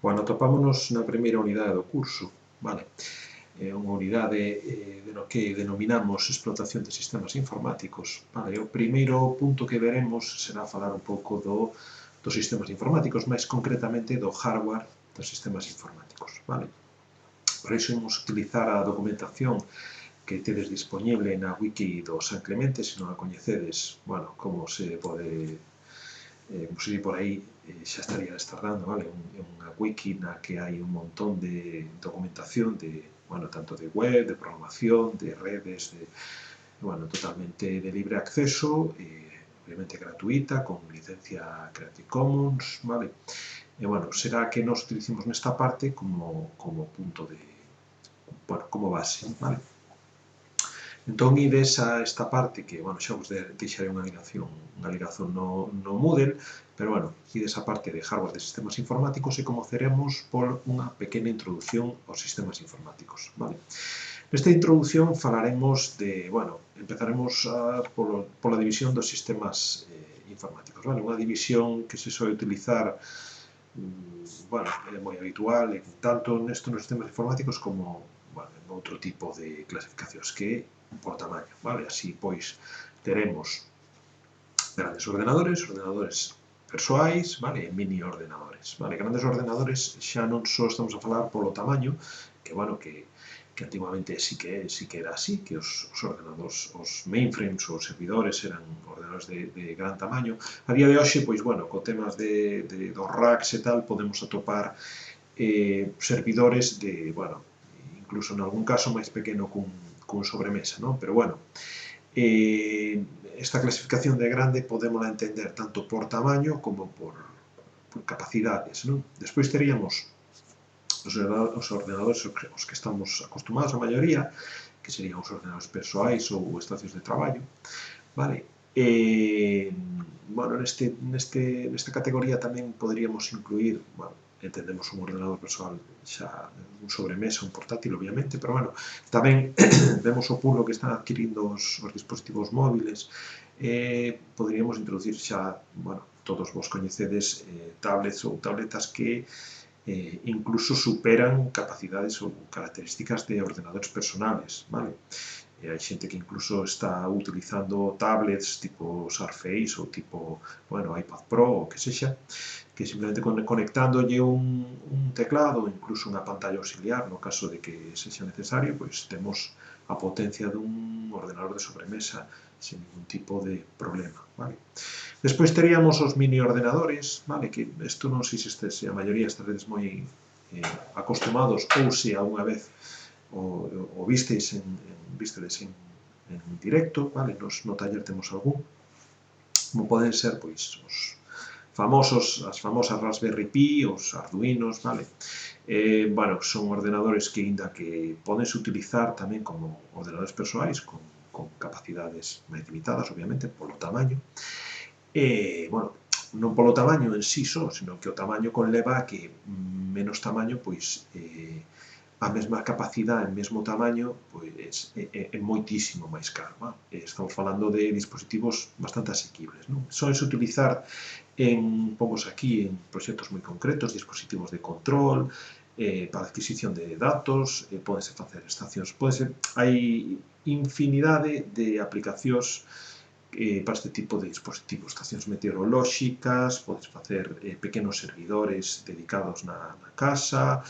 Bueno, atopámonos na primeira unidade do curso, vale? É unha unidade no que denominamos explotación de sistemas informáticos, vale? O primeiro punto que veremos será falar un pouco dos sistemas informáticos, máis concretamente do hardware dos sistemas informáticos, vale? Por iso imos utilizar a documentación que tedes disponible na wiki do San Clemente, se non a coñecedes, bueno, como se pode como se di por aí, xa estaría destardando, vale? Unha wiki na que hai un montón de documentación de, bueno, tanto de web, de programación, de redes, bueno, totalmente de libre acceso, obviamente gratuita, con licencia Creative Commons, vale? E, bueno, será que nos utilicemos nesta parte como punto de, bueno, como base, vale? Entón, ides a esta parte que, bueno, xa vos deixarei unha ligazón no Moodle, pero, bueno, ides a parte de hardware de sistemas informáticos e comezaremos por unha pequena introducción aos sistemas informáticos, vale? Nesta introdución falaremos de, bueno, empezaremos pola división dos sistemas informáticos, vale? Unha división que se soe utilizar, bueno, é moi habitual, tanto nos sistemas informáticos como, bueno, en outro tipo de clasificacións, que por tamaño, vale? Así, pois, teremos grandes ordenadores persoais, vale? E mini ordenadores, vale? Grandes ordenadores xa non só estamos a falar polo tamaño, que, bueno, que antigamente sí que era así, que os ordenadores, os mainframes, os servidores eran ordenadores de gran tamaño. A día de hoxe, pois, bueno, co temas dos racks e tal, podemos atopar servidores de, bueno, incluso en algún caso máis pequeno cun sobremesa, non? Pero, bueno, esta clasificación de grande podémola entender tanto por tamaño como por capacidades, non? Despois teríamos os ordenadores os que estamos acostumados a maioría, que serían os ordenadores persoais ou estacións de traballo, vale? Bueno, nesta categoría tamén poderíamos incluir, bueno, entendemos un ordenador persoal xa un sobremesa, un portátil, obviamente, pero, bueno, tamén vemos o pulo que están adquirindo os dispositivos móviles, poderíamos introducir xa, bueno, todos vos coñecedes tablets ou tabletas que incluso superan capacidades ou características de ordenadores personales, vale? Hai xente que incluso está utilizando tablets tipo Surface ou tipo, bueno, iPad Pro ou que sexa, que simplemente conectándolle un teclado ou incluso unha pantalla auxiliar, no caso de que sexa necesario, pois temos a potencia dun ordenador de sobremesa sen ningún tipo de problema, vale? Despois teríamos os mini ordenadores, vale? Que isto non sei se a maioría estaredes moi acostumados ou se alguna vez o vistedes en directo, vale? No taller temos algún, como poden ser, pois, as famosas Raspberry Pi, os Arduinos, vale? Bueno, son ordenadores que, ainda que podense utilizar tamén como ordenadores persoais, con capacidades máis limitadas, obviamente, polo tamaño, bueno, non polo tamaño en sí só, senón que o tamaño conleva a que menos tamaño, pois, a mesma capacidade, o mesmo tamaño, pois, é moitísimo máis caro, non? Estamos falando de dispositivos bastante asequibles, non? Soense utilizar pomos aquí, en proxectos moi concretos, dispositivos de control, para adquisición de datos, podense facer estacións, hai infinidade de aplicacións para este tipo de dispositivos, estacións meteorolóxicas, podes facer pequenos servidores dedicados na casa,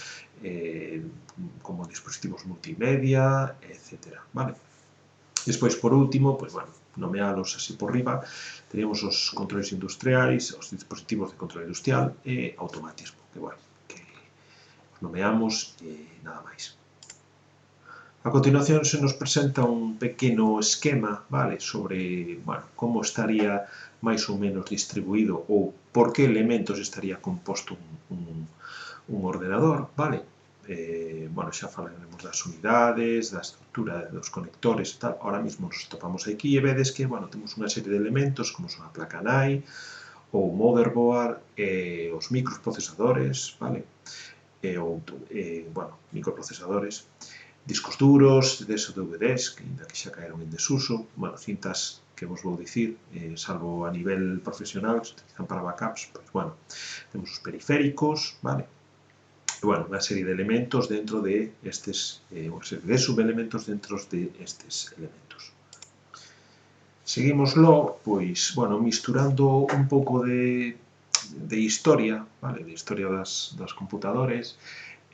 como dispositivos multimedia, etc. Vale? Despois, por último, pois, bueno, nomealos así por riba, teríamos os controles industriais, os dispositivos de control industrial e automatismo, que, bueno, que os nomeamos e nada máis. A continuación se nos presenta un pequeno esquema, vale, sobre, bueno, como estaría máis ou menos distribuído ou por que elementos estaría composto un ordenador, vale? Bueno, xa falaremos das unidades, da estrutura dos conectores e tal. Ahora mesmo nos topamos aquí e vedes que, bueno, temos unha serie de elementos como son a placa nai, ou motherboard, os microprocesadores, vale? Bueno, microprocesadores, discos duros, CDs ou DVDs, que ainda que xa caeron en desuso, bueno, cintas que vos vou dicir, salvo a nivel profesional, que se utilizan para backups, pois, bueno, temos os periféricos, vale? bueno, unha serie de elementos dentro de estes, unha serie de subelementos dentro de estes elementos. Seguimoslo, pois, bueno, misturando un pouco de historia, vale, de historia das computadores,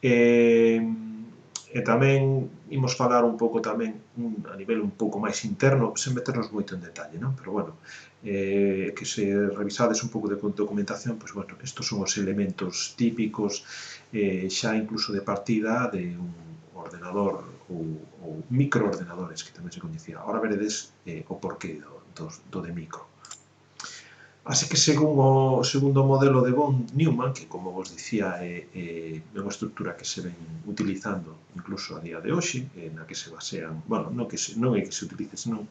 e tamén imos falar un pouco tamén a nivel un pouco máis interno, sen meternos moito en detalle, non? Pero, bueno, que se revisades un pouco de documentación, pois, bueno, estos son os elementos típicos, xa incluso de partida de un ordenador ou microordenadores, que tamén se coñecía. Ahora veredes o porqué do de micro. Así que, según o segundo modelo de von Neumann, que, como vos dicía, é unha estructura que se ven utilizando incluso a día de hoxe, na que se basean, bueno, non é que se utilice, senón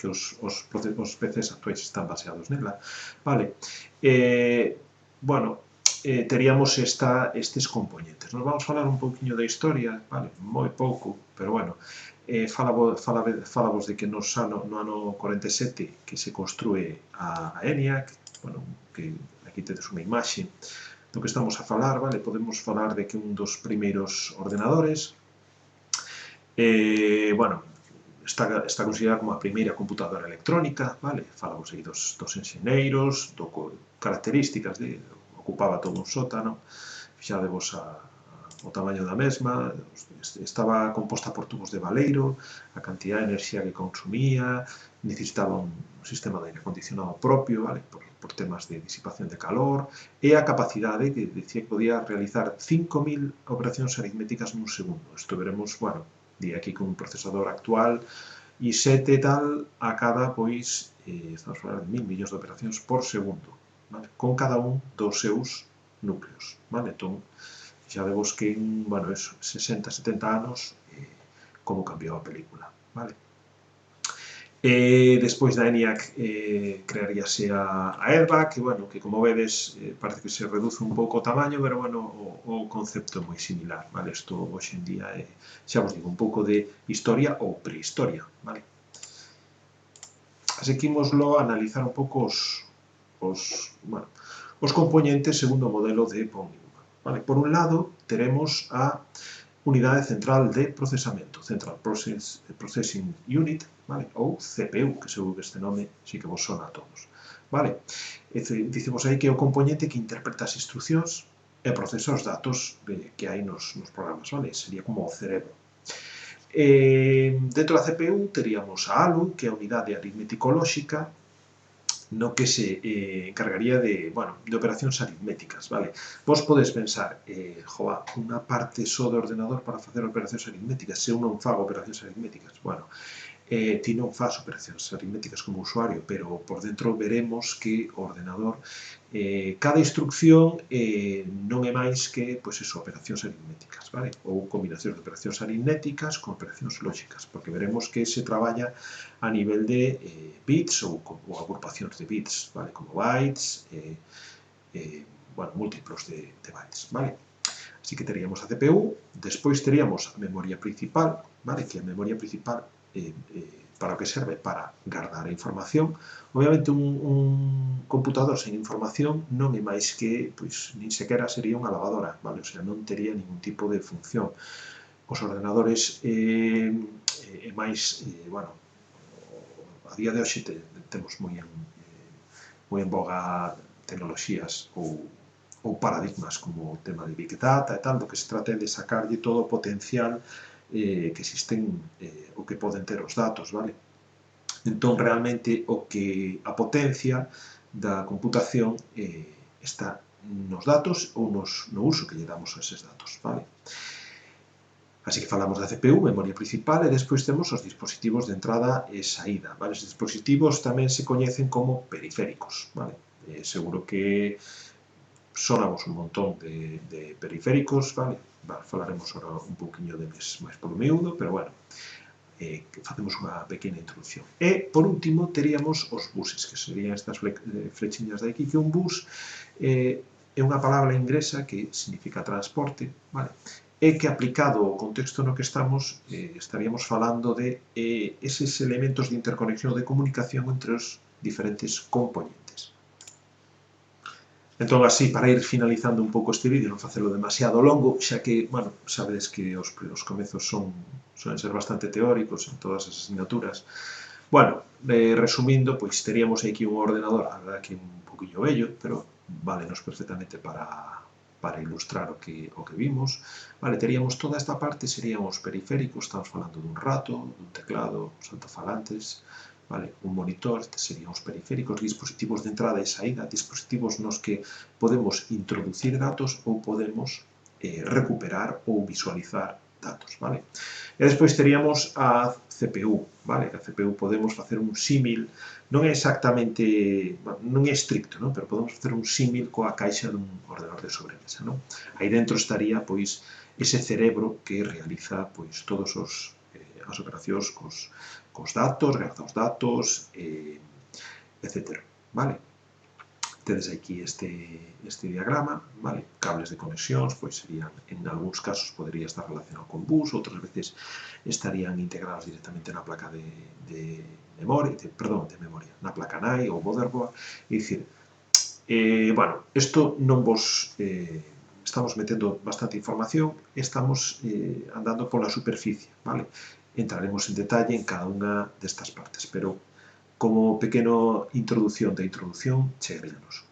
que os PCs actuais están baseados nela, vale? Bueno, teríamos estes componentes. Nos vamos falar un pouquiño da historia, vale? Moi pouco, pero, bueno, falabos de que no ano 47 que se construe a ENIAC, bueno, que aquí tedes unha imaxe do que estamos a falar, vale? Podemos falar de que un dos primeiros ordenadores, bueno, está considerada como a primeira computadora electrónica, vale? Falamos aí dos enxeneiros, características de ocupaba todo un sótano, fixadevos o tamaño da mesma, estaba composta por tubos de baleiro, a cantidad de enerxía que consumía, necesitaba un sistema de aire acondicionado propio, vale? Por temas de disipación de calor, e a capacidade que dicía que podía realizar 5.000 operacións aritméticas nun segundo. Isto veremos, bueno, di aquí con un procesador actual i7 e tal, a cada, pois, estamos falando de 1.000 millóns de operacións por segundo, vale? Con cada un dos seus núcleos, vale? Entón, xa vemos que en, bueno, 60, 70 anos, como cambiou a película, vale? Despois da ENIAC crearíase a EDVAC, que, bueno, que como vedes parece que se reduce un pouco o tamaño, pero, bueno, o concepto é moi similar, vale? Isto hoxe en día é, xa vos digo, un pouco de historia ou prehistoria, vale? Así que ímoslo a analizar un pouco os componentes segundo o modelo de von Neumann, vale? Por un lado, teremos a unidade central de procesamento, Central Processing Unit, vale? Ou CPU, que seguro que este nome sí que vos sona a todos, vale? Dicemos aí que é o componente que interpreta as instruccións e procesa os datos que hai nos programas, vale? Sería como o cerebro. Dentro da CPU teríamos a ALU, que é a unidade aritmético-lóxica, no que se encargaría de, bueno, de operacións aritméticas, vale? Vos podes pensar, joa, unha parte só do ordenador para facer operacións aritméticas, se eu non fago operacións aritméticas, bueno, ti non faz operacións aritméticas como usuario, pero por dentro veremos que o ordenador, cada instrucción non é máis que, pois eso, operacións aritméticas, vale? Ou combinacións de operacións aritméticas con operacións lóxicas, porque veremos que se traballa a nivel de bits ou agrupacións de bits, vale? Como bytes, bueno, múltiplos de bytes, vale? Así que teríamos a CPU, despois teríamos a memoria principal, vale? Que a memoria principal para o que serve? Para guardar a información. Obviamente, un computador sen información non é máis que, pois, nin sequera sería unha lavadora, vale? O sea, non tería ningún tipo de función. Os ordenadores é máis, bueno, a día de hoxe temos moi en boga tecnoloxías ou paradigmas como o tema de Big Data e tal, do que se trata de sacarlle todo o potencial que existen, o que poden ter os datos, vale? Entón, realmente, a potencia da computación está nos datos ou no uso que lle damos a eses datos, vale? Así que falamos da CPU, memoria principal, e despois temos os dispositivos de entrada e saída, vale? Os dispositivos tamén se coñecen como periféricos, vale? Seguro que sonamos un montón de periféricos, vale? Falaremos ahora un pouquiño deles máis polo miúdo, pero, bueno, facemos unha pequena introducción. E, por último, teríamos os buses, que serían estas flechiñas de aquí, que un bus é unha palabra inglesa que significa transporte, vale? E que, aplicado ao contexto no que estamos, estaríamos falando de eses elementos de interconexión ou de comunicación entre os diferentes componentes. Entón, así, para ir finalizando un pouco este vídeo, non facelo demasiado longo, xa que, bueno, sabedes que os comezos suelen ser bastante teóricos en todas as asignaturas. Bueno, resumindo, pois teríamos aquí un ordenador, a verdad que un poquillo bello, pero válenos perfectamente para ilustrar o que vimos. Vale, teríamos toda esta parte, serían os periféricos, estamos falando dun rato, dun teclado, os altofalantes, vale, un monitor, estes serían os periféricos, dispositivos de entrada e saída, dispositivos nos que podemos introducir datos ou podemos recuperar ou visualizar datos, vale? E despois teríamos a CPU, vale? A CPU podemos facer un símil, non é exactamente, non é estricto, non? Pero podemos facer un símil coa caixa dun ordenador de sobremesa, non? Aí dentro estaría, pois, ese cerebro que realiza, pois, todos as operacións cos datos, guarda os datos, etc. Vale? Tedes aquí este diagrama, vale? Cables de conexións, pois serían, en algúns casos podría estar relacionado con bus, outras veces estarían integrados directamente na placa de memoria, na placa nai ou motherboard, é dicir, bueno, isto non vos estamos metendo bastante información, estamos andando pola superficie, vale? Entraremos en detalle en cada unha destas partes, pero como pequeno introducción da introducción, chegaríamos.